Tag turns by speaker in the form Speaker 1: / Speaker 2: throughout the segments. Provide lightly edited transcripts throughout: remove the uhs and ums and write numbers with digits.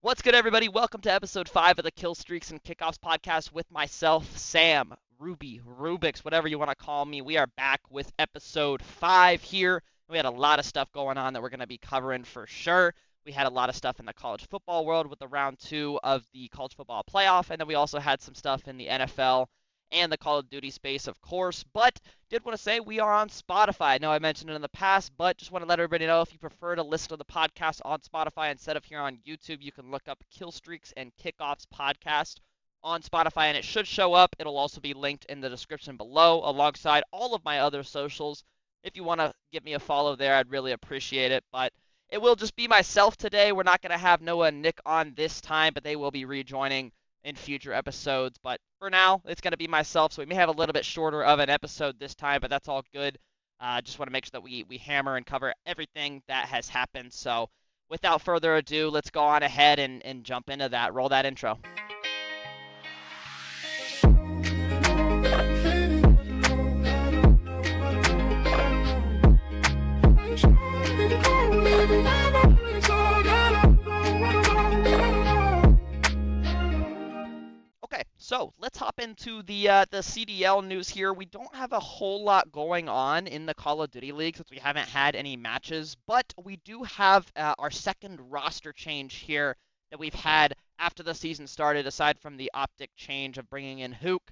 Speaker 1: What's good, everybody? Welcome to episode 5 of the Killstreaks and Kickoffs Podcast with myself, Sam, Rubix, whatever you want to call me. We are back with episode 5 here. We had a lot of stuff going on that we're going to be covering for sure. We had a lot of stuff in the college football world with the round 2 of the college football playoff, and then we also had some stuff in the NFL and the Call of Duty space, of course. But did want to say we are on Spotify. I know I mentioned it in the past, but just want to let everybody know if you prefer to listen to the podcast on Spotify instead of here on YouTube, you can look up Killstreaks and Kickoffs Podcast on Spotify, and it should show up. It'll also be linked in the description below alongside all of my other socials. If you want to give me a follow there, I'd really appreciate it. But it will just be myself today. We're not going to have Noah and Nick on this time, but they will be rejoining in future episodes. But for now, it's going to be myself, so we may have a little bit shorter of an episode this time, but that's all good. Just want to make sure that we hammer and cover everything that has happened. So without further ado, let's go on ahead and jump into that. Roll that intro. Okay, so let's hop into the CDL news here. We don't have a whole lot going on in the Call of Duty League since we haven't had any matches, but we do have our second roster change here that we've had after the season started, aside from the optic change of bringing in Hook.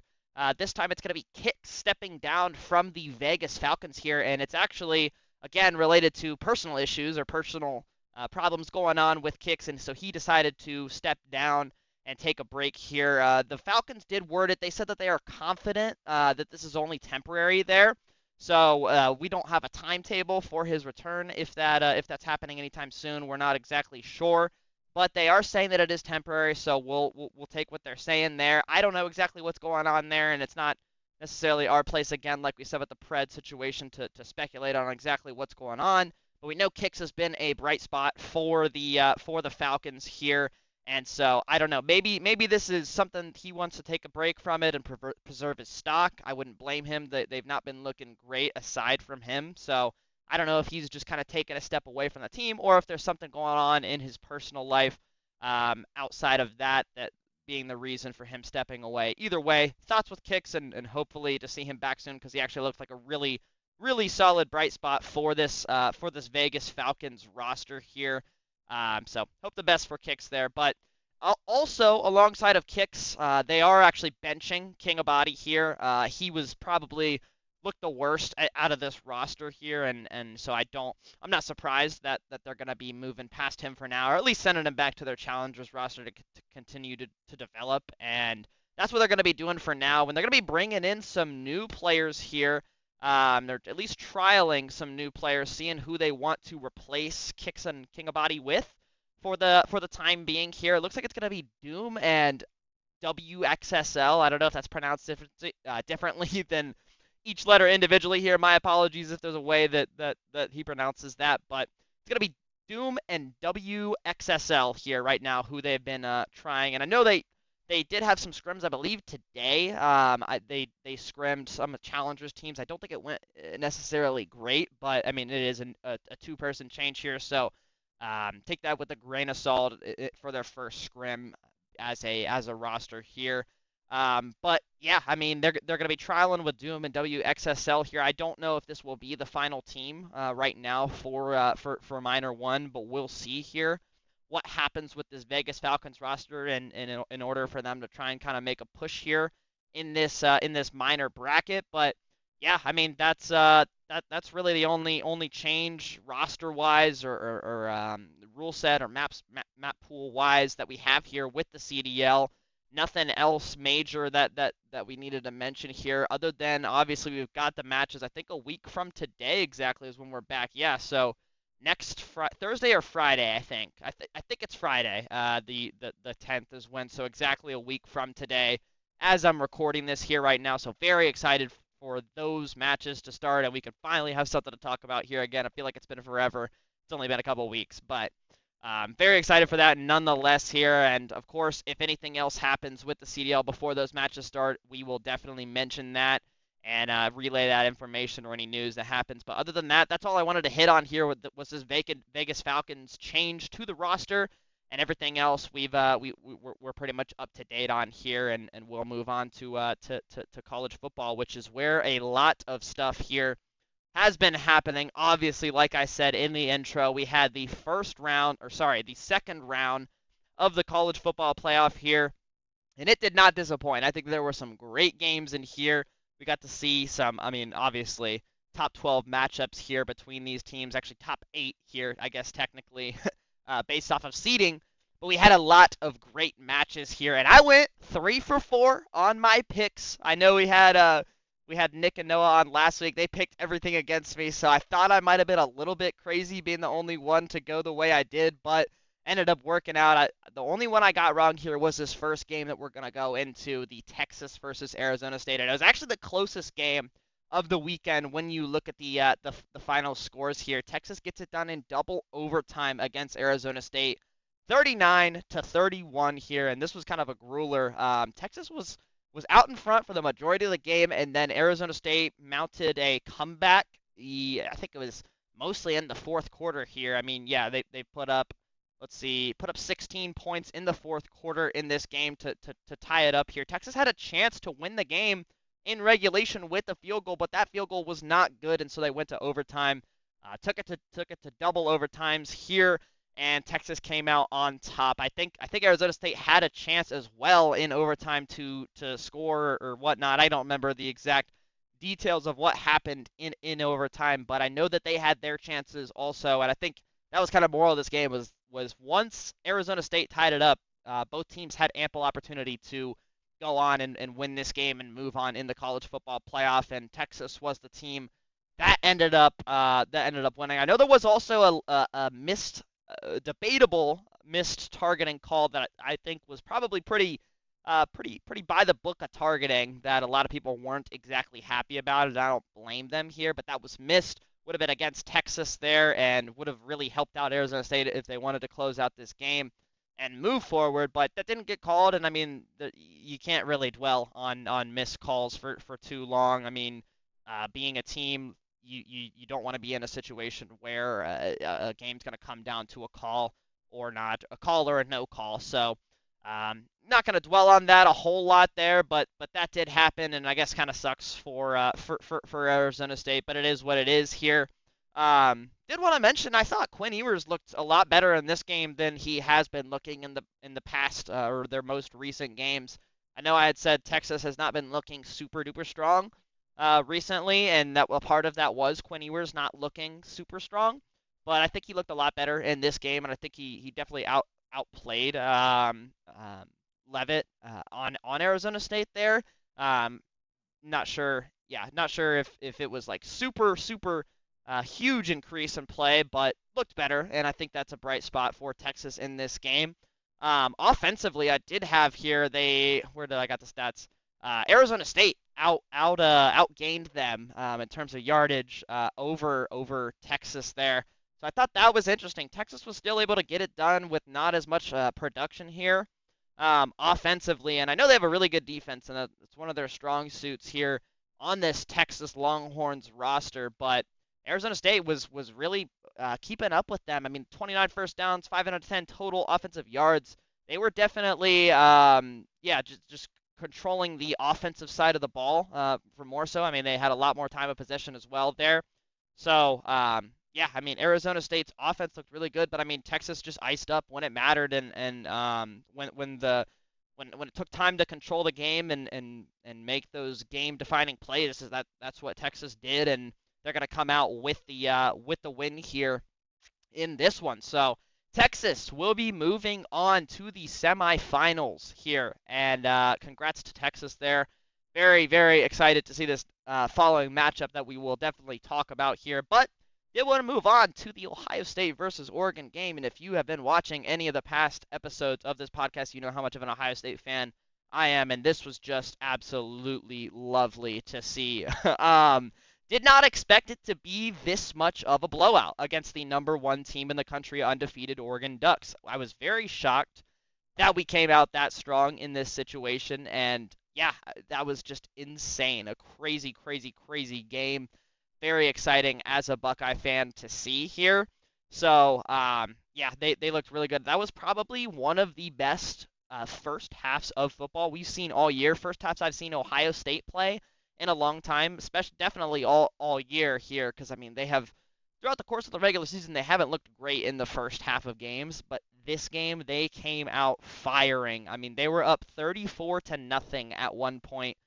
Speaker 1: This time it's going to be Kick stepping down from the Vegas Falcons here, and it's actually, again, related to personal issues or personal problems going on with Kicks, and so he decided to step down and take a break here. The Falcons did word it. They said that they are confident that this is only temporary there. So we don't have a timetable for his return. If that's happening anytime soon, we're not exactly sure. But they are saying that it is temporary, so we'll take what they're saying there. I don't know exactly what's going on there, and it's not necessarily our place, again, like we said with the Pred situation, to speculate on exactly what's going on. But we know Kicks has been a bright spot for the Falcons here. And so, I don't know, maybe this is something he wants to take a break from it and preserve his stock. I wouldn't blame him. They've not been looking great aside from him. So, I don't know if he's just kind of taking a step away from the team or if there's something going on in his personal life outside of that being the reason for him stepping away. Either way, thoughts with Kicks and hopefully to see him back soon because he actually looks like a really, really solid bright spot for this Vegas Falcons roster here. So hope the best for Kicks there. But also, alongside of Kicks, they are actually benching King Abadi here. He was probably looked the worst out of this roster here, and so I'm not surprised that they're going to be moving past him for now, or at least sending him back to their challengers roster to continue to develop. And that's what they're going to be doing for now. And they're going to be bringing in some new players here. They're at least trialing some new players, seeing who they want to replace Kicks and King Abadi with for the time being here. It looks like it's going to be Doom and WXSL. I don't know if that's pronounced differently than each letter individually here. My apologies if there's a way that he pronounces that, but it's going to be Doom and WXSL here right now, who they've been trying. And I know they did have some scrims, I believe, today. They scrimmed some challengers teams. I don't think it went necessarily great, but I mean it is a two-person change here, so take that with a grain of salt for their first scrim as a roster here. But yeah, I mean they're going to be trialing with Doom and WXSL here. I don't know if this will be the final team right now for Minor 1, but we'll see here what happens with this Vegas Falcons roster and in order for them to try and kind of make a push here in this minor bracket. But yeah, I mean that's really the only change roster wise or rule set or map pool wise that we have here with the CDL. Nothing else major that we needed to mention here, other than obviously we've got the matches. I think a week from today exactly is when we're back. Yeah, so next Thursday or Friday, I think. I think it's Friday. The 10th is when. So exactly a week from today, as I'm recording this here right now. So very excited for those matches to start, and we can finally have something to talk about here again. I feel like it's been forever. It's only been a couple weeks, but very excited for that nonetheless here. And of course, if anything else happens with the CDL before those matches start, we will definitely mention that and relay that information or any news that happens. But other than that, that's all I wanted to hit on here was this Vegas Falcons change to the roster and everything else we're pretty much up to date on here, and we'll move on to college football, which is where a lot of stuff here has been happening. Obviously, like I said in the intro, we had the second round of the college football playoff here, and it did not disappoint. I think there were some great games in here. We got to see some, I mean, obviously, top 12 matchups here between these teams, actually top 8 here, I guess technically, based off of seeding. But we had a lot of great matches here, and I went 3 for 4 on my picks. I know we had Nick and Noah on last week. They picked everything against me, so I thought I might have been a little bit crazy being the only one to go the way I did, but ended up working out. The only one I got wrong here was this first game that we're going to go into, the Texas versus Arizona State. And it was actually the closest game of the weekend when you look at the final scores here. Texas gets it done in double overtime against Arizona State, 39-31 here, and this was kind of a grueler. Texas was out in front for the majority of the game, and then Arizona State mounted a comeback. I think it was mostly in the fourth quarter here. I mean, yeah, they put up, put up 16 points in the fourth quarter in this game to tie it up here. Texas had a chance to win the game in regulation with a field goal, but that field goal was not good, and so they went to overtime. Took it to double overtimes here, and Texas came out on top. I think Arizona State had a chance as well in overtime to score or whatnot. I don't remember the exact details of what happened in overtime, but I know that they had their chances also, and I think that was kind of moral of this game was once Arizona State tied it up, both teams had ample opportunity to go on and win this game and move on in the college football playoff, and Texas was the team that ended up winning. I know there was also a debatable missed targeting call that I think was probably pretty by the book of targeting that a lot of people weren't exactly happy about it. I don't blame them here, but that was missed. Would have been against Texas there and would have really helped out Arizona State if they wanted to close out this game and move forward, but that didn't get called, and I mean, you can't really dwell on missed calls for too long. I mean, being a team, you don't want to be in a situation where a game's going to come down to a call or not, a call or a no call. So, not going to dwell on that a whole lot there, but that did happen, and I guess kind of sucks for Arizona State, but it is what it is here. Did want to mention, I thought Quinn Ewers looked a lot better in this game than he has been looking in the past or their most recent games. I know I had said Texas has not been looking super duper strong recently, and that a part of that was Quinn Ewers not looking super strong. But I think he looked a lot better in this game, and I think he definitely outplayed Levitt on Arizona State there. Not sure if it was like super huge increase in play, but looked better, and I think that's a bright spot for Texas in this game. Offensively, I did have here where did I got the stats? Arizona State outgained them in terms of yardage over Texas there. So I thought that was interesting. Texas was still able to get it done with not as much production here offensively, and I know they have a really good defense, and it's one of their strong suits here on this Texas Longhorns roster, but Arizona State was really keeping up with them. I mean, 29 first downs, 510 total offensive yards. They were definitely, just controlling the offensive side of the ball for more so. I mean, they had a lot more time of possession as well there. So, I mean, Arizona State's offense looked really good, but I mean, Texas just iced up when it mattered, and when it took time to control the game and make those game-defining plays, that's what Texas did, and they're going to come out with the win here in this one. So Texas will be moving on to the semifinals here, and congrats to Texas there. Very, very excited to see this following matchup that we will definitely talk about here. But did want to move on to the Ohio State versus Oregon game, and if you have been watching any of the past episodes of this podcast, you know how much of an Ohio State fan I am, and this was just absolutely lovely to see. Did not expect it to be this much of a blowout against the number one team in the country, undefeated Oregon Ducks. I was very shocked that we came out that strong in this situation, and yeah, that was just insane. A crazy, crazy, crazy game. Very exciting as a Buckeye fan to see here. So, yeah, they looked really good. That was probably one of the best first halves of football we've seen all year. First halves I've seen Ohio State play in a long time, especially definitely all year here, because I mean they have throughout the course of the regular season they haven't looked great in the first half of games, but this game they came out firing. I mean they were up 34 to nothing at one point.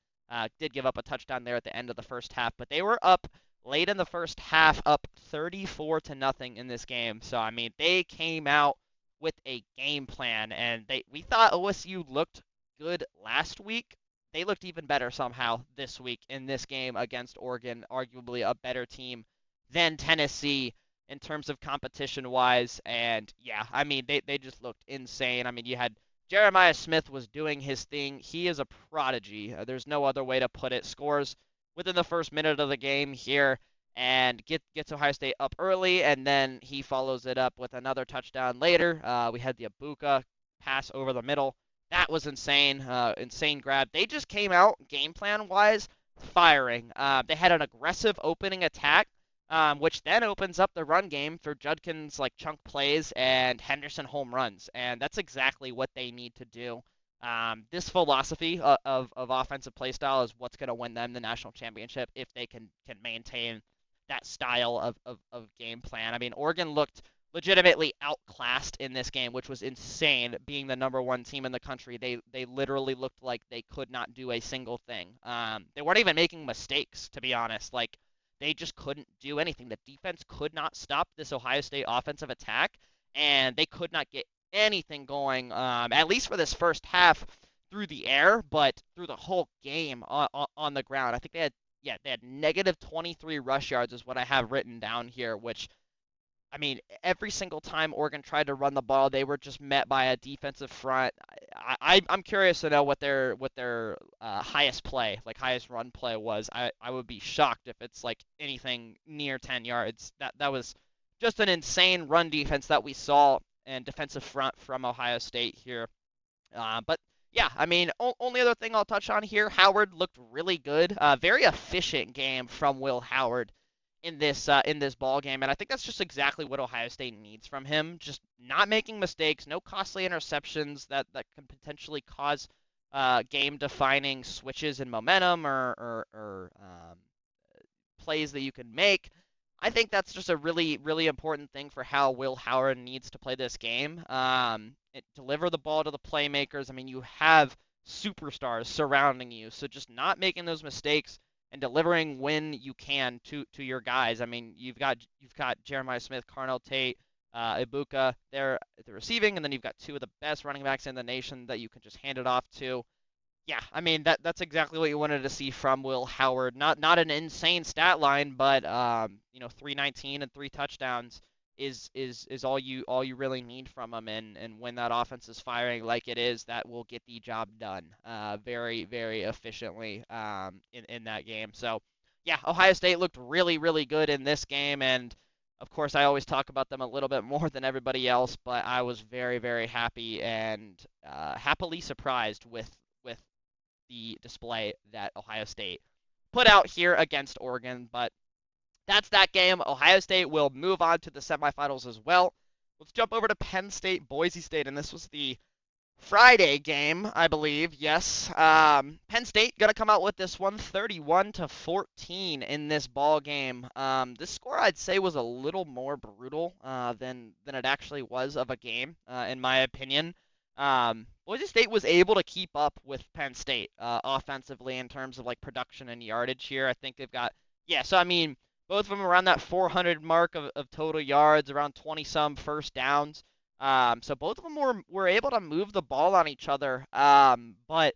Speaker 1: Did give up a touchdown there at the end of the first half, but they were up late in the first half, up 34 to nothing in this game. So I mean, they came out with a game plan, and we thought OSU looked good last week. They looked even better somehow this week in this game against Oregon, arguably a better team than Tennessee in terms of competition wise. And yeah, I mean, they just looked insane. I mean, you had Jeremiah Smith was doing his thing. He is a prodigy. There's no other way to put it. Scores within the first minute of the game here and gets Ohio State up early, and then he follows it up with another touchdown later. We had the Ibuka pass over the middle. That was insane. Insane grab. They just came out game plan wise firing. They had an aggressive opening attack, which then opens up the run game for Judkins like chunk plays and Henderson home runs, and that's exactly what they need to do. This philosophy of offensive play style is what's going to win them the national championship if they can maintain that style of game plan. I mean, Oregon looked legitimately outclassed in this game, which was insane. Being the number one team in the country, they literally looked like they could not do a single thing. They weren't even making mistakes, to be honest. Like they just couldn't do anything. The defense could not stop this Ohio State offensive attack, and they could not get anything going, at least for this first half through the air, but through the whole game on the ground. I think they had negative 23 rush yards is what I have written down here, which, I mean, every single time Oregon tried to run the ball, they were just met by a defensive front. I'm curious to know what their highest play, like highest run play was. I would be shocked if it's like anything near 10 yards. That was just an insane run defense that we saw and defensive front from Ohio State here. But yeah, I mean, only other thing I'll touch on here, Howard looked really good. Very efficient game from Will Howard in this ball game, and I think that's just exactly what Ohio State needs from him. Just not making mistakes, no costly interceptions that can potentially cause game-defining switches in momentum or plays that you can make. I think that's just a really, really important thing for how Will Howard needs to play this game. Deliver the ball to the playmakers. I mean, you have superstars surrounding you, so just not making those mistakes and delivering when you can to your guys. I mean, you've got Jeremiah Smith, Carnell Tate, Ibuka there at the receiving, and then you've got two of the best running backs in the nation that you can just hand it off to. Yeah, I mean that's exactly what you wanted to see from Will Howard. Not an insane stat line, but 319 and 3 touchdowns is all you really need from him. And when that offense is firing like it is, that will get the job done very very efficiently in that game. So yeah, Ohio State looked really really good in this game, and of course I always talk about them a little bit more than everybody else, but I was very very happy and happily surprised with the display that Ohio State put out here against Oregon. But that's that game. Ohio State will move on to the semifinals as well. Let's jump over to Penn State, Boise State, and this was the Friday game, I believe. Yes, Penn State gonna come out with this one, 31-14 in this ball game. This score I'd say was a little more brutal than it actually was of a game, in my opinion. Boise State was able to keep up with Penn State offensively in terms of like production and yardage here. I think they've got so I mean both of them around that 400 mark of total yards, around 20 some first downs. So both of them were able to move the ball on each other. But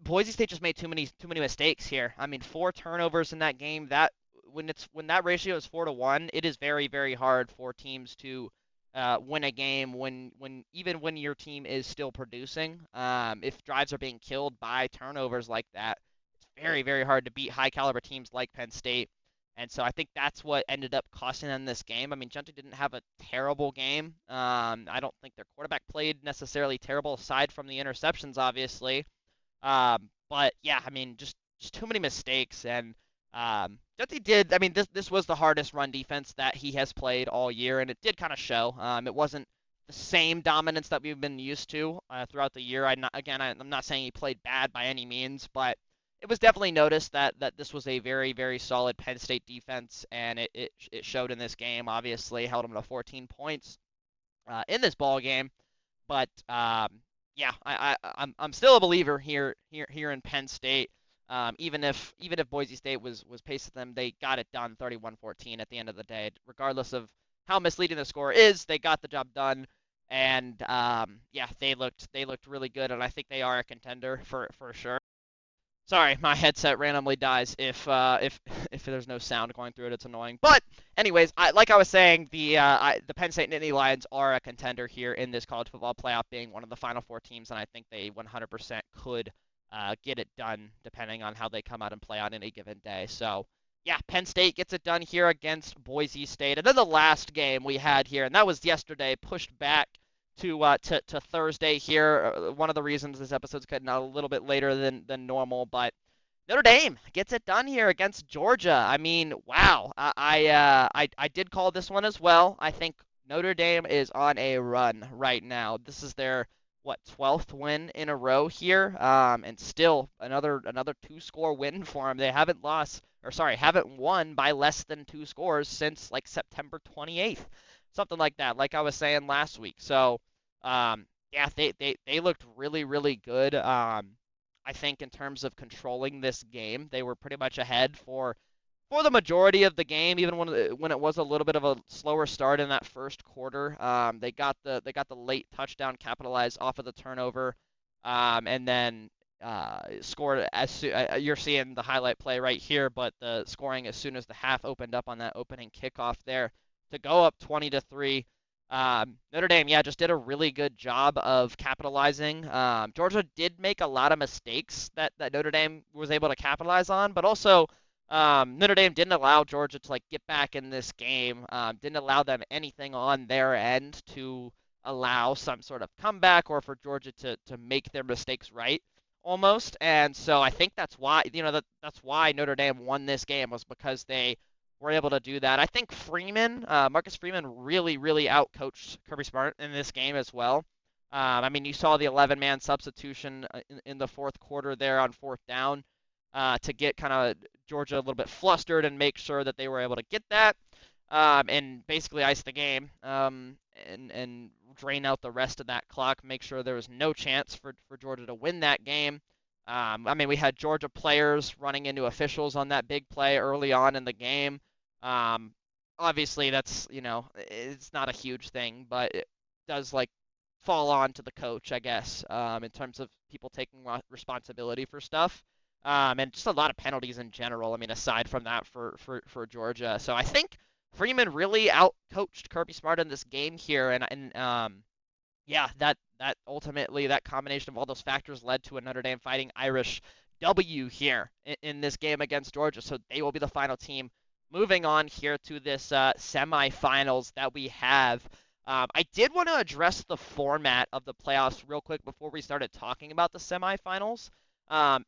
Speaker 1: Boise State just made too many mistakes here. I mean, 4 turnovers in that game. That when that ratio is 4-1, it is very very hard for teams to win a game even when your team is still producing. If drives are being killed by turnovers like that, it's very, very hard to beat high caliber teams like Penn State. And so I think that's what ended up costing them this game. I mean, Junta didn't have a terrible game. I don't think their quarterback played necessarily terrible aside from the interceptions, obviously. But yeah, I mean, just too many mistakes. And That he did. I mean, this was the hardest run defense that he has played all year, and it did kind of show. It wasn't the same dominance that we've been used to throughout the year. I'm not saying he played bad by any means, but it was definitely noticed that this was a very, very solid Penn State defense, and it showed in this game. Obviously, held them to 14 points in this ball game. But yeah, I'm still a believer here in Penn State. Even if Boise State was pacing them, they got it done 31-14 at the end of the day. Regardless of how misleading the score is, they got the job done. And yeah, they looked really good, and I think they are a contender for sure. Sorry, my headset randomly dies if there's no sound going through it. It's annoying. But anyways, like I was saying, the Penn State Nittany Lions are a contender here in this college football playoff, being one of the Final Four teams, and I think they 100% could get it done depending on how they come out and play on any given day. So yeah, Penn State gets it done here against Boise State, and then the last game we had here, and that was yesterday, pushed back to Thursday here. One of the reasons this episode's cutting out a little bit later than normal, but Notre Dame gets it done here against Georgia. I mean, wow. I did call this one as well. I think Notre Dame is on a run right now. This is their 12th win in a row here, and still another two-score win for them. They haven't won by less than 2 scores since like September 28th, something like that. Like I was saying last week. So, yeah, they looked really, really good. I think in terms of controlling this game, they were pretty much ahead for the majority of the game, even when it was a little bit of a slower start in that first quarter. They got the late touchdown capitalized off of the turnover, and then scored you're seeing the highlight play right here, but the scoring as soon as the half opened up on that opening kickoff there to go up 20-3. Notre Dame, yeah, just did a really good job of capitalizing. Georgia did make a lot of mistakes that Notre Dame was able to capitalize on, but also Notre Dame didn't allow Georgia to like get back in this game. Didn't allow them anything on their end to allow some sort of comeback or for Georgia to make their mistakes right almost. And so I think that's why that's why Notre Dame won this game, was because they were able to do that. I think Marcus Freeman really, really outcoached Kirby Smart in this game as well. I mean, you saw the 11-man substitution in the fourth quarter there on fourth down to get kind of Georgia a little bit flustered and make sure that they were able to get that and basically ice the game and drain out the rest of that clock, make sure there was no chance for Georgia to win that game. I mean, we had Georgia players running into officials on that big play early on in the game. Obviously, that's, it's not a huge thing, but it does like fall on to the coach, I guess, in terms of people taking responsibility for stuff. And just a lot of penalties in general. I mean, aside from that for Georgia. So I think Freeman really outcoached Kirby Smart in this game here, and yeah, that ultimately, that combination of all those factors led to a Notre Dame Fighting Irish W here in this game against Georgia. So they will be the final team moving on here to this semifinals that we have. I did want to address the format of the playoffs real quick before we started talking about the semifinals.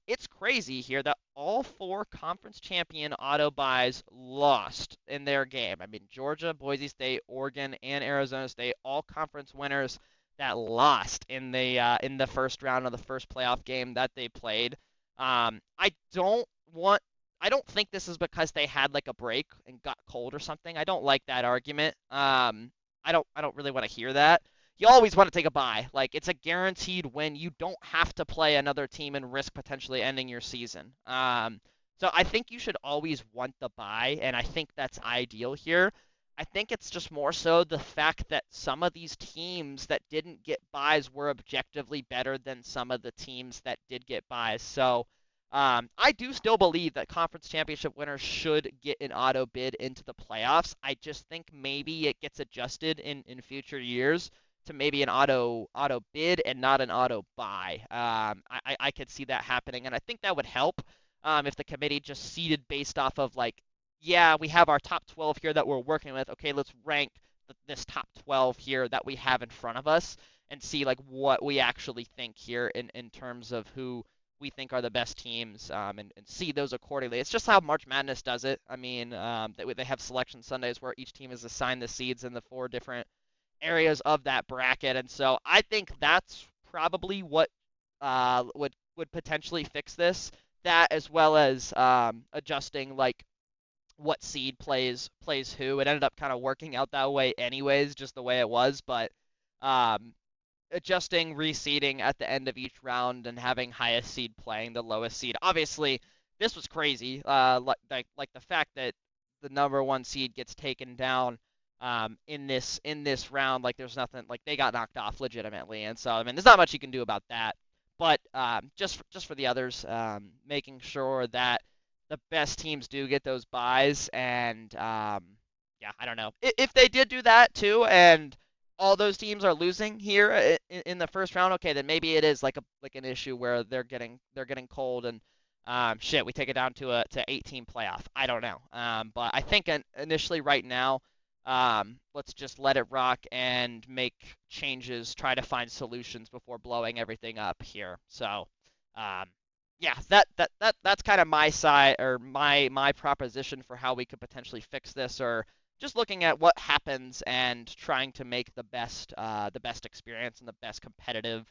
Speaker 1: It's crazy here that all 4 conference champion auto buys lost in their game. I mean, Georgia, Boise State, Oregon, and Arizona State, all conference winners that lost in the first round of the first playoff game that they played. I don't think this is because they had like a break and got cold or something. I don't like that argument. I don't really want to hear that. You always want to take a bye. Like, it's a guaranteed win. You don't have to play another team and risk potentially ending your season. So I think you should always want the bye, and I think that's ideal here. I think it's just more so the fact that some of these teams that didn't get buys were objectively better than some of the teams that did get buys. So I do still believe that conference championship winners should get an auto bid into the playoffs. I just think maybe it gets adjusted in future years to maybe an auto bid and not an auto buy. I could see that happening, and I think that would help if the committee just seeded based off of like, yeah, we have our top 12 here that we're working with. Okay, let's rank this top 12 here that we have in front of us and see like what we actually think here in terms of who we think are the best teams, and seed those accordingly. It's just how March Madness does it. I mean, they have selection Sundays where each team is assigned the seeds in the 4 different areas of that bracket, and so I think that's probably what would potentially fix this. That as well as adjusting like what seed plays who. It ended up kind of working out that way anyways, just the way it was, but um, adjusting reseeding at the end of each round and having highest seed playing the lowest seed. Obviously, this was crazy. Like the fact that the number 1 seed gets taken down in this round, like there's nothing, like they got knocked off legitimately, and so I mean there's not much you can do about that. But just for the others, making sure that the best teams do get those buys, and yeah, I don't know if they did do that too, and all those teams are losing here in the first round. Okay, then maybe it is like an issue where they're getting cold, and shit, we take it down to a 18 playoff. I don't know, but I think initially right now, let's just let it rock and make changes, try to find solutions before blowing everything up here. So, um, yeah, that's kind of my side, or my proposition for how we could potentially fix this, or just looking at what happens and trying to make the best experience and the best competitive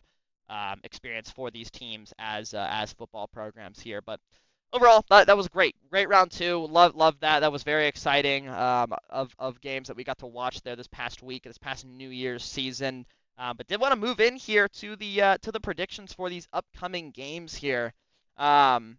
Speaker 1: experience for these teams as football programs here. But overall, that was great. Great round 2. Love that. That was very exciting, of games that we got to watch there this past week, this past New Year's season. But did want to move in here to the predictions for these upcoming games here. Um,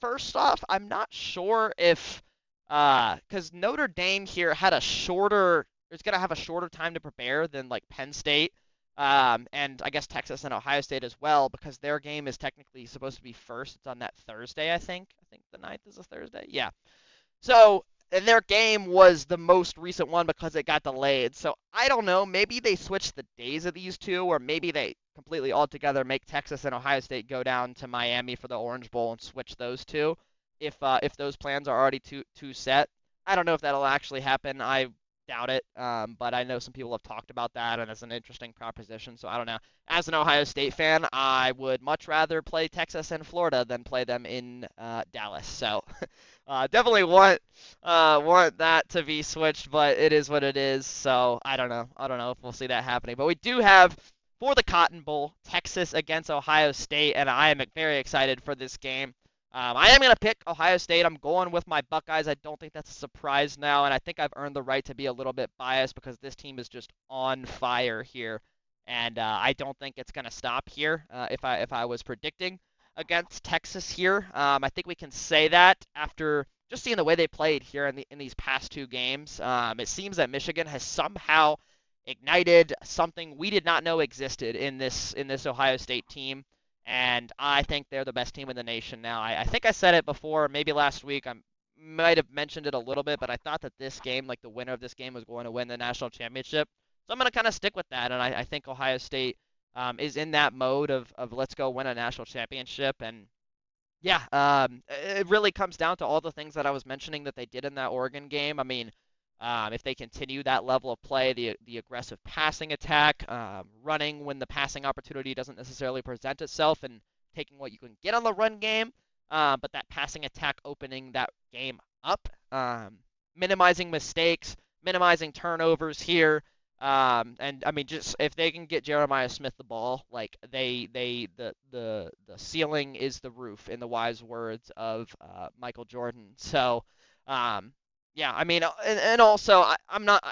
Speaker 1: first off, I'm not sure if because Notre Dame here had a shorter, is gonna have a shorter time to prepare than like Penn State, and I guess Texas and Ohio State as well, because their game is technically supposed to be first. It's on that Thursday, I think. I think the 9th is a Thursday. Yeah. So, and their game was the most recent one because it got delayed. So I don't know. Maybe they switched the days of these two, or maybe they completely altogether make Texas and Ohio State go down to Miami for the Orange Bowl and switch those two. If those plans are already too set, I don't know if that'll actually happen. I doubt it. But I know some people have talked about that, and it's an interesting proposition. So I don't know. As an Ohio State fan, I would much rather play Texas and Florida than play them in Dallas. So definitely want that to be switched, but it is what it is. So I don't know. I don't know if we'll see that happening. But we do have, for the Cotton Bowl, Texas against Ohio State, and I am very excited for this game. I am going to pick Ohio State. I'm going with my Buckeyes. I don't think that's a surprise now, and I think I've earned the right to be a little bit biased because this team is just on fire here, and I don't think it's going to stop here if I was predicting against Texas here. I think we can say that after just seeing the way they played here in these past 2 games. It seems that Michigan has somehow ignited something we did not know existed in this Ohio State team. And I think they're the best team in the nation now. I think I said it before, maybe last week. I might have mentioned it a little bit, but I thought that this game, like the winner of this game, was going to win the national championship. So I'm going to kind of stick with that, and I think Ohio State is in that mode of let's go win a national championship. And yeah, it really comes down to all the things that I was mentioning that they did in that Oregon game. I mean, if they continue that level of play, the aggressive passing attack, running when the passing opportunity doesn't necessarily present itself, and taking what you can get on the run game, but that passing attack opening that game up, minimizing mistakes, minimizing turnovers here, and I mean, just if they can get Jeremiah Smith the ball, like the ceiling is the roof, in the wise words of Michael Jordan. So. Yeah, I mean, and also I'm not,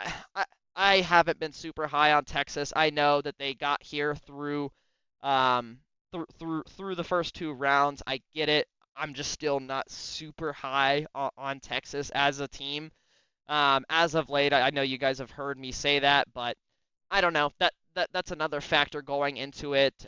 Speaker 1: I haven't been super high on Texas. I know that they got here through through the first 2 rounds. I get it. I'm just still not super high on Texas as a team. As of late, I know you guys have heard me say that, but I don't know. That's another factor going into it.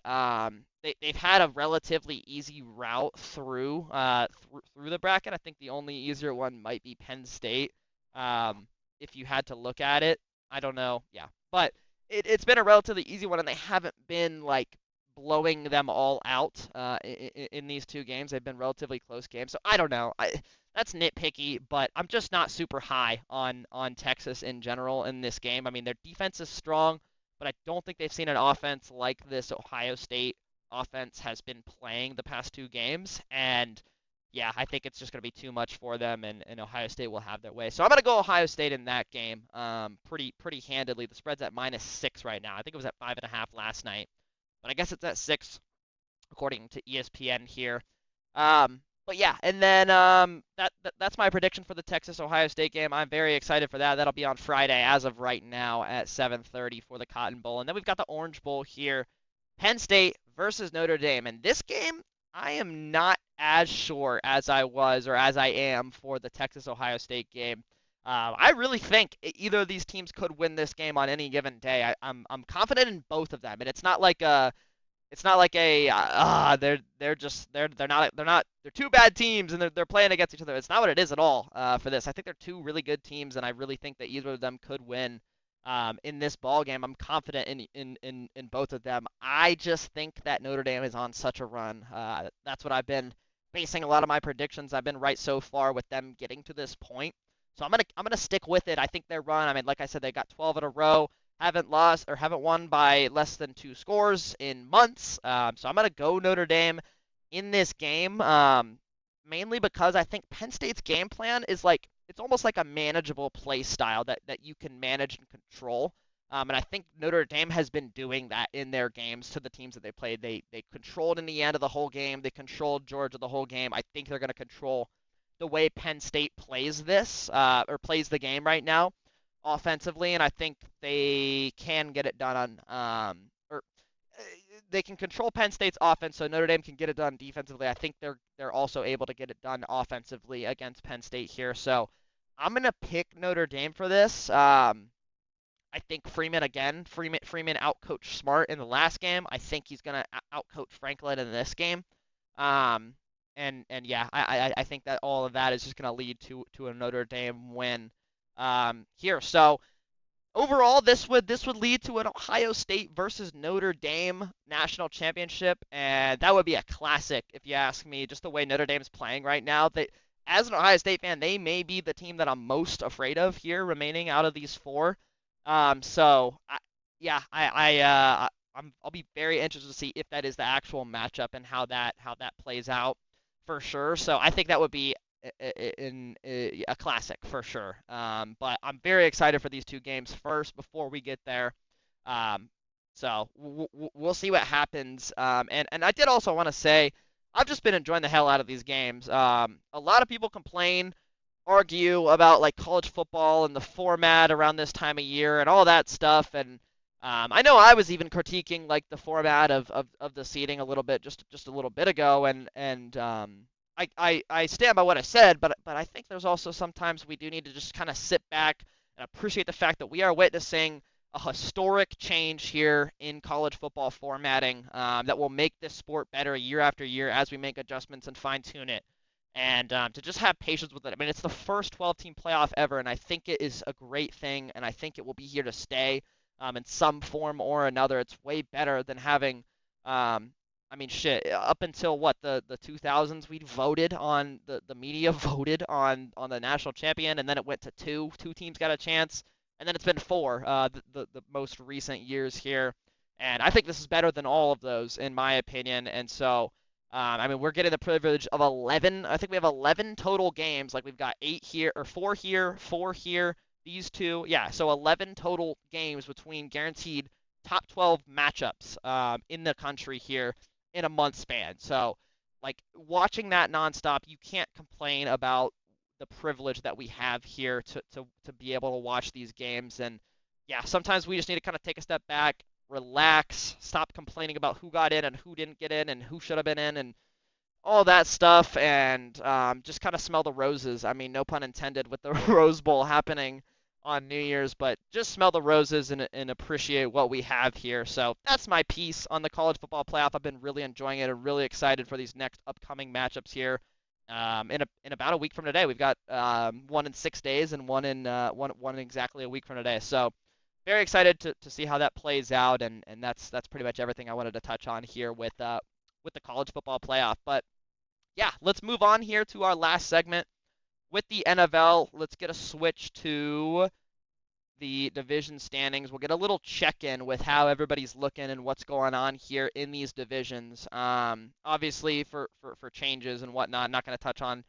Speaker 1: They've had a relatively easy route through the bracket. I think the only easier one might be Penn State. If you had to look at it, I don't know. Yeah, but it's been a relatively easy one, and they haven't been like blowing them all out in these 2 games. They've been relatively close games. So I don't know. That's nitpicky, but I'm just not super high on Texas in general in this game. I mean, their defense is strong, but I don't think they've seen an offense like this Ohio State offense has been playing the past 2 games, and yeah, I think it's just going to be too much for them, and Ohio State will have their way. So I'm going to go Ohio State in that game, pretty handedly. The spread's at -6 right now. I think it was at 5.5 last night, but I guess it's at 6 according to ESPN here. But yeah, and then that's my prediction for the Texas Ohio State game. I'm very excited for that. That'll be on Friday as of right now at 7:30 for the Cotton Bowl. And then we've got the Orange Bowl here, Penn State versus Notre Dame. And this game, I am not as sure as I was or as I am for the Texas Ohio State game. I really think either of these teams could win this game on any given day. I'm confident in both of them, and they're two bad teams and they're playing against each other. It's not what it is at all for this. I think they're two really good teams, and I really think that either of them could win in this ball game. I'm confident in both of them. I just think that Notre Dame is on such a run. That's what I've been basing a lot of my predictions. I've been right so far with them getting to this point. So I'm gonna stick with it. I think their run. I mean, like I said, they got 12 in a row. Haven't lost or haven't won by less than 2 scores in months. So I'm going to go Notre Dame in this game, mainly because I think Penn State's game plan is like, it's almost like a manageable play style that you can manage and control. And I think Notre Dame has been doing that in their games to the teams that they played. They controlled Indiana the whole game. They controlled Georgia the whole game. I think they're going to control the way Penn State plays this or plays the game right now offensively, and I think they can get it done on or they can control Penn State's offense, so Notre Dame can get it done defensively. I think they're also able to get it done offensively against Penn State here. So I'm gonna pick Notre Dame for this. I think Freeman again. Freeman outcoached Smart in the last game. I think he's gonna outcoach Franklin in this game. Um, and yeah, I think that all of that is just gonna lead to a Notre Dame win here. So overall, this would lead to an Ohio State versus Notre Dame national championship, and that would be a classic if you ask me. Just the way Notre Dame's playing right now, as an Ohio State fan, they may be the team that I'm most afraid of here, remaining out of these 4. So yeah, I'll be very interested to see if that is the actual matchup and how that plays out for sure. So I think that would be in a classic for sure. But I'm very excited for these 2 games first before we get there. So we'll see what happens. And I did also want to say I've just been enjoying the hell out of these games. A lot of people complain, argue about like college football and the format around this time of year and all that stuff. And I know I was even critiquing like the format of the seating a little bit just a little bit ago, and I stand by what I said, but I think there's also sometimes we do need to just kind of sit back and appreciate the fact that we are witnessing a historic change here in college football formatting that will make this sport better year after year as we make adjustments and fine tune it. And to just have patience with it. I mean, it's the first 12-team playoff ever, and I think it is a great thing, and I think it will be here to stay in some form or another. It's way better than having I mean, shit, up until what, the 2000s, we voted on, the media voted on the national champion, and then it went to 2. 2 teams got a chance, and then it's been 4, the most recent years here. And I think this is better than all of those, in my opinion. And so, I mean, we're getting the privilege of 11. I think we have 11 total games. Like, we've got 8 here, or 4 here, 4 here, these 2. Yeah, so 11 total games between guaranteed top 12 matchups in the country here in a month span. So, like, watching that nonstop, you can't complain about the privilege that we have here to be able to watch these games. And yeah, sometimes we just need to kind of take a step back, relax, stop complaining about who got in and who didn't get in and who should have been in and all that stuff, and just kind of smell the roses. I mean, no pun intended with the Rose Bowl happening on New Year's, but just smell the roses and appreciate what we have here. So that's my piece on the college football playoff. I've been really enjoying it and really excited for these next upcoming matchups here. In about a week from today, we've got one in 6 days and one in exactly a week from today. So very excited to see how that plays out, and that's pretty much everything I wanted to touch on here with the college football playoff. But yeah, let's move on here to our last segment with the NFL. Let's get a switch to the division standings. We'll get a little check-in with how everybody's looking and what's going on here in these divisions. Obviously, for changes and whatnot, not going to touch on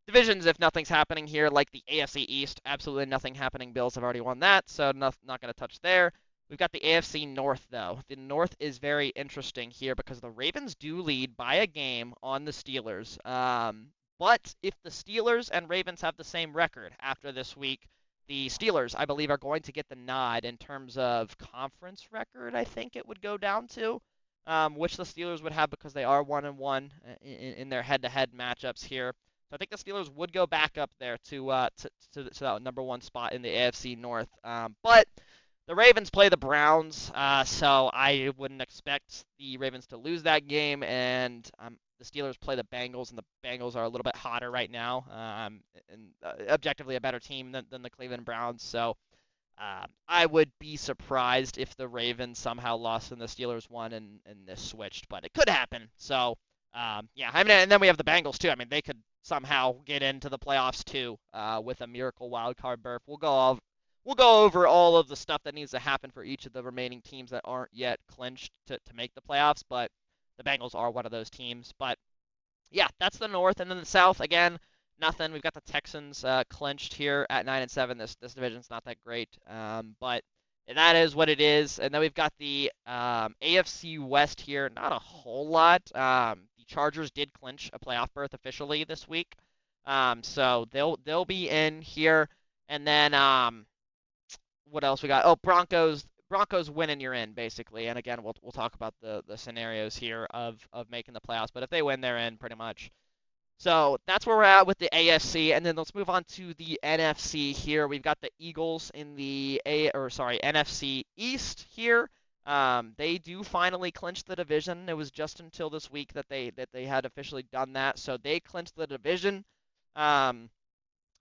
Speaker 1: divisions if nothing's happening here, like the AFC East. Absolutely nothing happening. Bills have already won that, so not going to touch there. We've got the AFC North, though. The North is very interesting here because the Ravens do lead by a game on the Steelers. But if the Steelers and Ravens have the same record after this week, the Steelers, I believe, are going to get the nod in terms of conference record, I think it would go down to, which the Steelers would have because they are 1-1 in their head-to-head matchups here. So I think the Steelers would go back up there to that number one spot in the AFC North. But the Ravens play the Browns, so I wouldn't expect the Ravens to lose that game. And the Steelers play the Bengals, and the Bengals are a little bit hotter right now, and objectively a better team than the Cleveland Browns. So I would be surprised if the Ravens somehow lost and the Steelers won and this switched, but it could happen. So yeah, I mean, and then we have the Bengals too. I mean, they could somehow get into the playoffs too with a miracle wild card berth. We'll go over all of the stuff that needs to happen for each of the remaining teams that aren't yet clinched to make the playoffs, but the Bengals are one of those teams. But yeah, that's the North, and then the South again. Nothing. We've got the Texans clinched here at 9-7. This division's not that great, but that is what it is. And then we've got the AFC West here. Not a whole lot. The Chargers did clinch a playoff berth officially this week, so they'll be in here. And then what else we got? Oh, Broncos win and you're in basically. And again, we'll talk about the scenarios here of making the playoffs. But if they win, they're in pretty much. So that's where we're at with the AFC, and then let's move on to the NFC here. We've got the Eagles in the NFC East here. They do finally clinch the division. It was just until this week that they had officially done that. So they clinched the division, and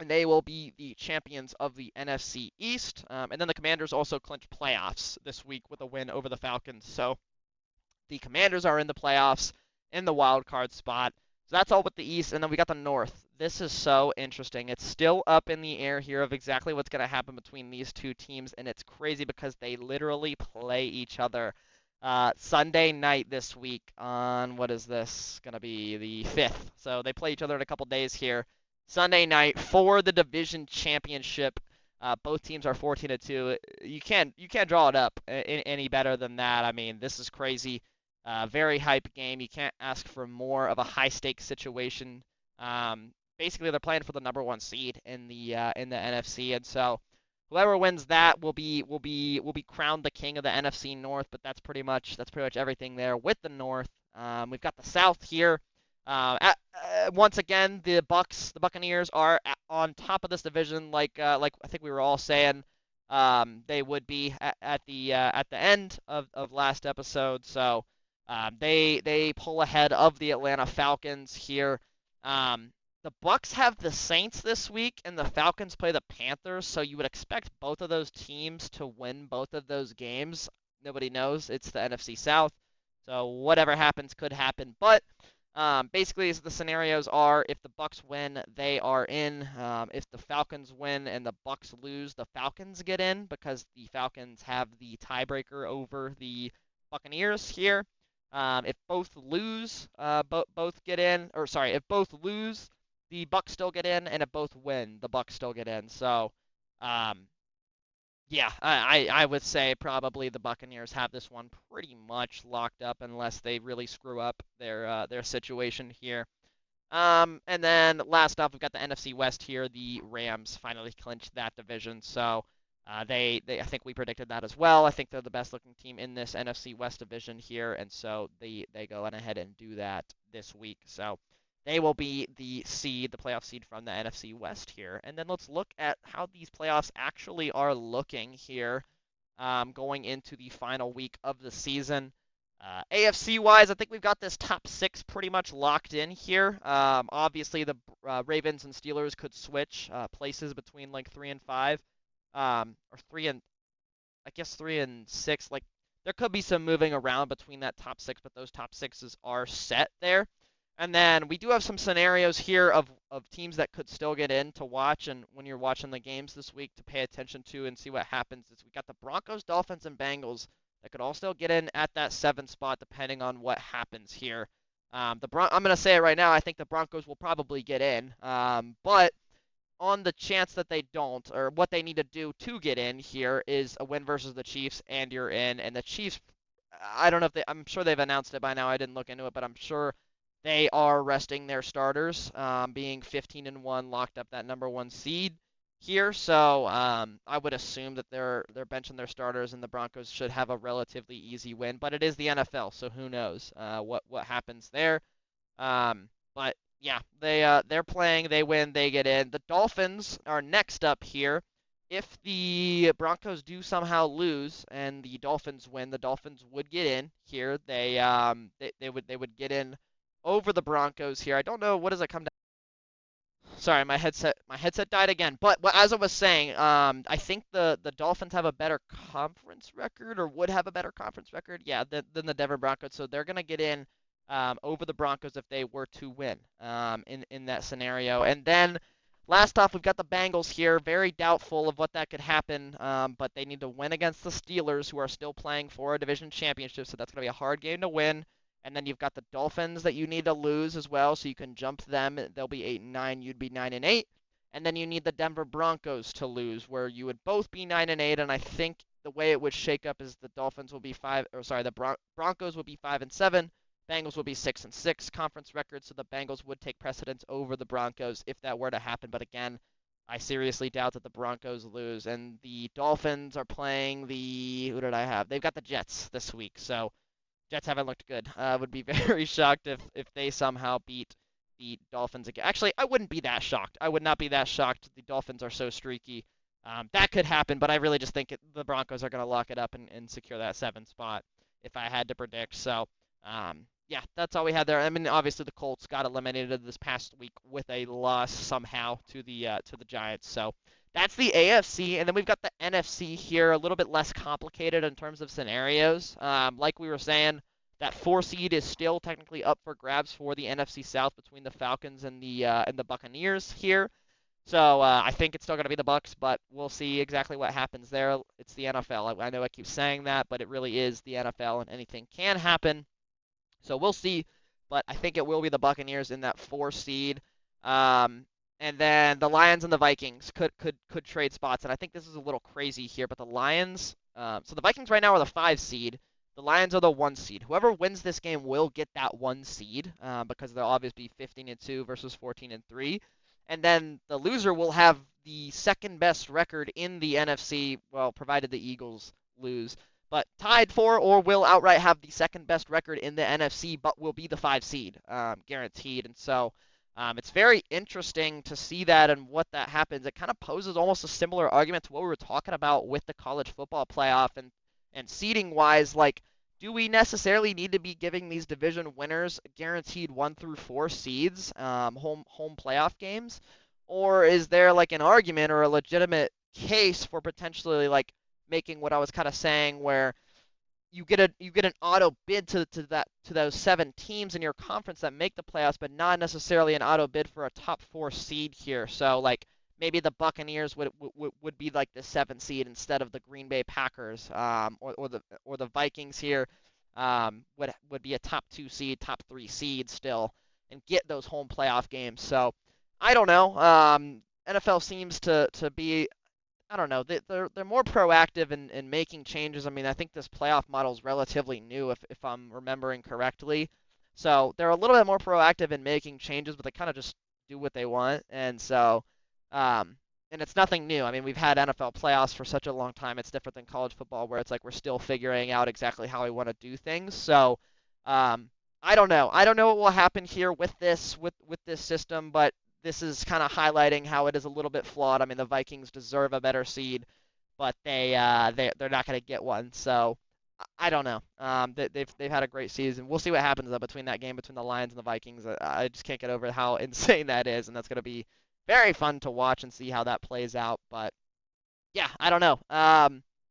Speaker 1: they will be the champions of the NFC East. And then the Commanders also clinched playoffs this week with a win over the Falcons. So the Commanders are in the playoffs in the wild card spot. So that's all with the East, and then we got the North. This is so interesting. It's still up in the air here of exactly what's going to happen between these two teams, and it's crazy because they literally play each other Sunday night this week on, what is this, going to be the 5th. So they play each other in a couple days here. Sunday night for the division championship. Both teams are 14-2. You can't draw it up any better than that. I mean, this is crazy. Very hype game. You can't ask for more of a high-stakes situation. Basically, they're playing for the number one seed in the NFC, and so whoever wins that will be crowned the king of the NFC North. But that's pretty much everything there with the North. We've got the South here. Once again, the Buccaneers are on top of this division, like I think we were all saying they would be at the end of last episode. So. They pull ahead of the Atlanta Falcons here. The Bucs have the Saints this week, and the Falcons play the Panthers, so you would expect both of those teams to win both of those games. Nobody knows. It's the NFC South, so whatever happens could happen. But basically, the scenarios are: if the Bucs win, they are in. If the Falcons win and the Bucs lose, the Falcons get in because the Falcons have the tiebreaker over the Buccaneers here. If both lose, both get in. Or sorry, if both lose, the Bucs still get in, and if both win, the Bucs still get in. So, yeah, I would say probably the Buccaneers have this one pretty much locked up unless they really screw up their situation here. And then last up, we've got the NFC West here. The Rams finally clinched that division. So. I think we predicted that as well. I think they're the best looking team in this NFC West division here, and so they go on ahead and do that this week. So they will be the playoff seed from the NFC West here. And then let's look at how these playoffs actually are looking here going into the final week of the season. AFC-wise, I think we've got this top 6 pretty much locked in here. Obviously, the Ravens and Steelers could switch places between like 3 and 5. Or 3 and 6. Like there could be some moving around between that top 6, but those top 6s are set there. And then we do have some scenarios here of teams that could still get in to watch, and when you're watching the games this week to pay attention to and see what happens is we got the Broncos, Dolphins, and Bengals that could all still get in at that 7 spot depending on what happens here. I'm going to say it right now, I think the Broncos will probably get in, but on the chance that they don't, or what they need to do to get in here is a win versus the Chiefs, and you're in. And the Chiefs, I don't know if I'm sure they've announced it by now. I didn't look into it, but I'm sure they are resting their starters, being 15-1, locked up that number 1 seed here. So I would assume that they're benching their starters, and the Broncos should have a relatively easy win. But it is the NFL, so who knows what happens there. But yeah, they're playing, they win, they get in. The Dolphins are next up here. If the Broncos do somehow lose and the Dolphins win, the Dolphins would get in here. They would get in over the Broncos here. I don't know, what does it come down. Sorry, my headset died again. But as I was saying, I think the Dolphins have a better conference record, or would have a better conference record, yeah, than the Denver Broncos. So they're gonna get in over the Broncos if they were to win in that scenario. And then last off, we've got the Bengals here. Very doubtful of what that could happen, but they need to win against the Steelers, who are still playing for a division championship. So that's gonna be a hard game to win. And then you've got the Dolphins that you need to lose as well, so you can jump them. They'll be 8-9, you'd be 9-8. And then you need the Denver Broncos to lose, where you would both be 9-8. And I think the way it would shake up is the Dolphins will be the Broncos will be 5-7, Bengals will be 6-6 conference record. So the Bengals would take precedence over the Broncos if that were to happen. But again, I seriously doubt that the Broncos lose. And the Dolphins are playing who did I have? They've got the Jets this week, so Jets haven't looked good. Would be very shocked if they somehow beat the Dolphins again. Actually, I wouldn't be that shocked. I would not be that shocked. The Dolphins are so streaky. That could happen, but I really just think the Broncos are going to lock it up and secure that 7 spot if I had to predict. So, yeah, that's all we had there. I mean, obviously the Colts got eliminated this past week with a loss somehow to the Giants. So that's the AFC, and then we've got the NFC here, a little bit less complicated in terms of scenarios. Like we were saying, that 4 seed is still technically up for grabs for the NFC South between the Falcons and the Buccaneers here. So I think it's still going to be the Bucs, but we'll see exactly what happens there. It's the NFL. I know I keep saying that, but it really is the NFL, and anything can happen. So we'll see, but I think it will be the Buccaneers in that 4 seed. And then the Lions and the Vikings could trade spots, and I think this is a little crazy here, but the Lions, so the Vikings right now are the 5 seed. The Lions are the 1 seed. Whoever wins this game will get that 1 seed, because they'll obviously be 15-2 versus 14-3. And then the loser will have the second best record in the NFC, well, provided the Eagles lose, but tied for or will outright have the second best record in the NFC, but will be the 5 seed, guaranteed. And so it's very interesting to see that and what that happens. It kind of poses almost a similar argument to what we were talking about with the college football playoff and seeding wise. Like, do we necessarily need to be giving these division winners guaranteed 1 through 4 seeds, home playoff games, or is there like an argument or a legitimate case for potentially like making what I was kind of saying, where you get an auto bid to those 7 teams in your conference that make the playoffs, but not necessarily an auto bid for a top 4 seed here. So like maybe the Buccaneers would be like the 7 seed instead of the Green Bay Packers, or the Vikings here would be a top 2 seed, top 3 seed still, and get those home playoff games. So I don't know. NFL seems to be, I don't know. They're more proactive in making changes. I mean, I think this playoff model is relatively new, if I'm remembering correctly. So they're a little bit more proactive in making changes, but they kind of just do what they want. And so, and it's nothing new. I mean, we've had NFL playoffs for such a long time. It's different than college football, where it's like we're still figuring out exactly how we want to do things. So, I don't know. I don't know what will happen here with this system, but this is kind of highlighting how it is a little bit flawed. I mean, the Vikings deserve a better seed, but they're not going to get one. So I don't know. They've had a great season. We'll see what happens though between that game between the Lions and the Vikings. I just can't get over how insane that is, and that's going to be very fun to watch and see how that plays out. But yeah, I don't know.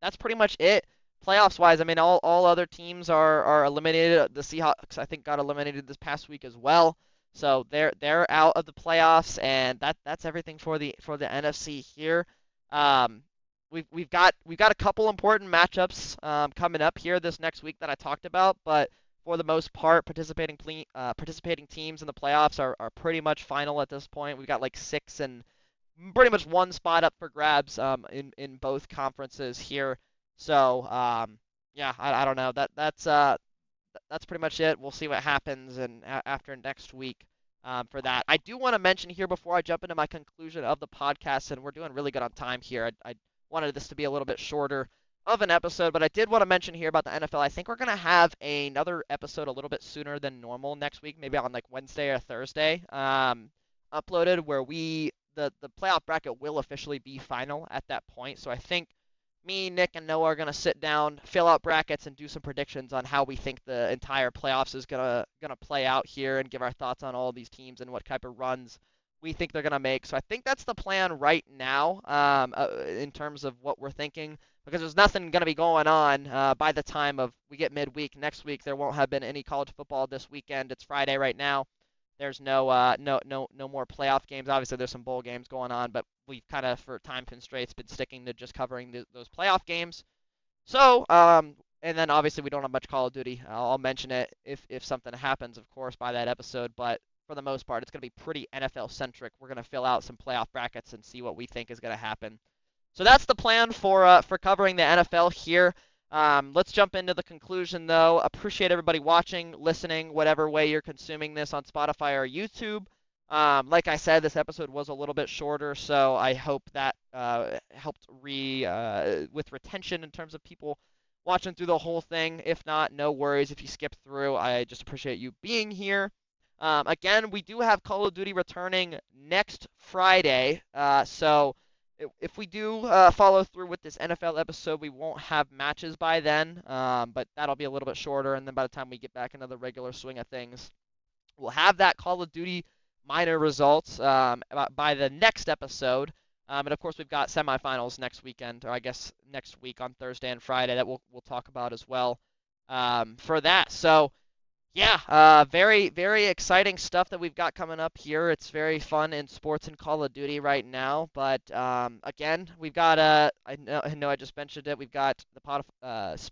Speaker 1: That's pretty much it. Playoffs wise, I mean, all other teams are eliminated. The Seahawks, I think, got eliminated this past week as well. So they're out of the playoffs, and that's everything for the NFC here. Um, we've got a couple important matchups coming up here this next week that I talked about, but for the most part, participating teams in the playoffs are pretty much final at this point. We've got like 6 and pretty much one spot up for grabs in both conferences here. So yeah, I don't know. That's pretty much it. We'll see what happens and after next week for that. I do want to mention here before I jump into my conclusion of the podcast, and we're doing really good on time here. I wanted this to be a little bit shorter of an episode, but I did want to mention here about the NFL. I think we're going to have another episode a little bit sooner than normal next week, maybe on like Wednesday or Thursday, uploaded, where the playoff bracket will officially be final at that point. So I think me, Nick, and Noah are going to sit down, fill out brackets, and do some predictions on how we think the entire playoffs is gonna play out here, and give our thoughts on all these teams and what type of runs we think they're going to make. So I think that's the plan right now in terms of what we're thinking, because there's nothing going to be going on by the time of we get midweek next week. There won't have been any college football this weekend. It's Friday right now. There's no more playoff games. Obviously, there's some bowl games going on, but we've kind of, for time constraints, been sticking to just covering those playoff games. So, and then obviously we don't have much Call of Duty. I'll mention it if something happens, of course, by that episode. But for the most part, it's going to be pretty NFL-centric. We're going to fill out some playoff brackets and see what we think is going to happen. So that's the plan for covering the NFL here. Let's jump into the conclusion, though. Appreciate everybody watching, listening, whatever way you're consuming this on Spotify or YouTube. Like I said, this episode was a little bit shorter, so I hope that helped with retention in terms of people watching through the whole thing. If not, no worries if you skip through. I just appreciate you being here. Again, we do have Call of Duty returning next Friday, so if we do follow through with this NFL episode, we won't have matches by then, but that'll be a little bit shorter, and then by the time we get back into the regular swing of things, we'll have that Call of Duty minor results by the next episode. And of course, we've got semifinals next weekend, or I guess next week on Thursday and Friday that we'll talk about as well for that. So yeah, very, very exciting stuff that we've got coming up here. It's very fun in sports and Call of Duty right now. But again, we've got I know I just mentioned it. We've got the podcast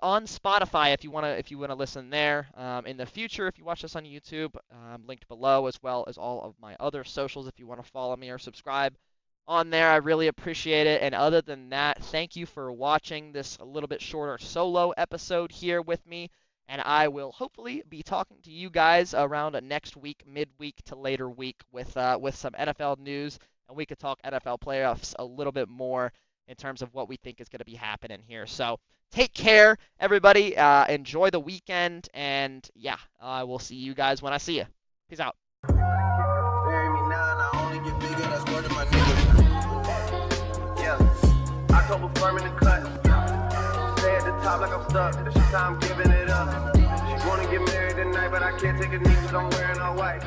Speaker 1: on Spotify if you wanna listen there. In the future, if you watch this on YouTube, linked below, as well as all of my other socials if you want to follow me or subscribe on there. I really appreciate it. And other than that, thank you for watching this a little bit shorter solo episode here with me. And I will hopefully be talking to you guys around next week, midweek to later week, with some NFL news, and we could talk NFL playoffs a little bit more in terms of what we think is going to be happening here. So take care, everybody. Enjoy the weekend, and yeah, I will see you guys when I see you. Peace out. Top like I'm stuck, it's time giving it up. She wanna get married tonight, but I can't take a knee, so I'm wearing all white.